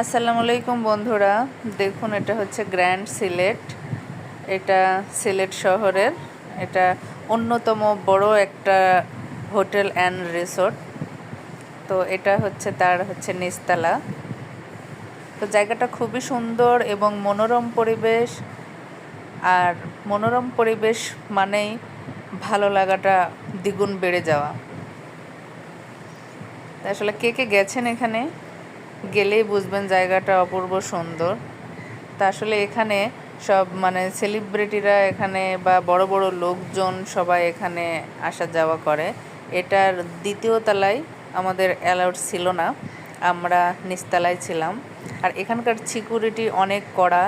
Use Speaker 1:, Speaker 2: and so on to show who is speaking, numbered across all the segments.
Speaker 1: আসসালামু আলাইকুম বন্ধুরা, দেখুন এটা হচ্ছে গ্র্যান্ড সিলেট। এটা সিলেট শহরের এটা অন্যতম বড় একটা হোটেল অ্যান্ড রিসোর্ট। তো এটা হচ্ছে তার নিচতলা। তো জায়গাটা খুবই সুন্দর এবং মনোরম পরিবেশ। আর মনোরম পরিবেশ মানেই ভালো লাগাটা দ্বিগুণ বেড়ে যাওয়া। আসলে কে কে গেছেন এখানে, গেলেই বুঝবেন জায়গাটা অপূর্ব সুন্দর। তা আসলে এখানে সব সেলিব্রিটিরা এখানে বা বড় বড় লোকজন সবাই এখানে আসা যাওয়া করে। এটার দ্বিতীয় তলায় আমাদের অ্যালাউড ছিল না, আমরা নিচতলায় ছিলাম। আর এখানকার সিকিউরিটি অনেক কড়া।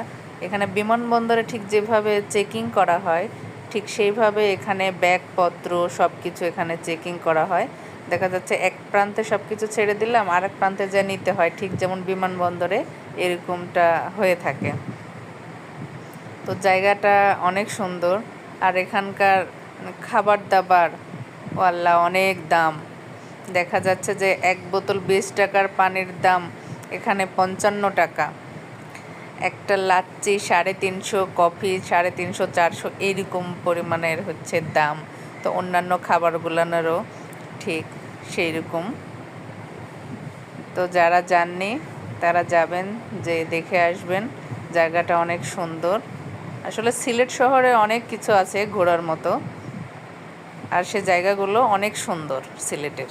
Speaker 1: এখানে বিমানবন্দরে ঠিক যেভাবে চেকিং করা হয় ঠিক সেইভাবে এখানে ব্যাগপত্র সব কিছু এখানে চেকিং করা হয়। দেখা যাচ্ছে এক প্রান্তে সব কিছু ছেড়ে দিলাম, আর এক প্রান্তে যা নিতে হয় ঠিক যেমন বিমানবন্দরে এরকমটা হয়ে থাকে। তো জায়গাটা অনেক সুন্দর। আর এখানকার খাবার দাবার ওয়াল্লা অনেক দাম। দেখা যাচ্ছে যে এক বোতল 20 টাকার পানির দাম এখানে 55 টাকা, একটা লাচ্ছি 350, কফি 350, 400 এইরকম পরিমাণের দাম। তো অন্যান্য খাবারগুলোনেরও ঠিক সেই রকম। তো যারা যাননি তারা যাবেন, যে দেখে আসবেন। জায়গাটা অনেক সুন্দর। আসলে সিলেট শহরে অনেক কিছু আছে ঘোরার মতো, আর সে জায়গাগুলো অনেক সুন্দর সিলেটের।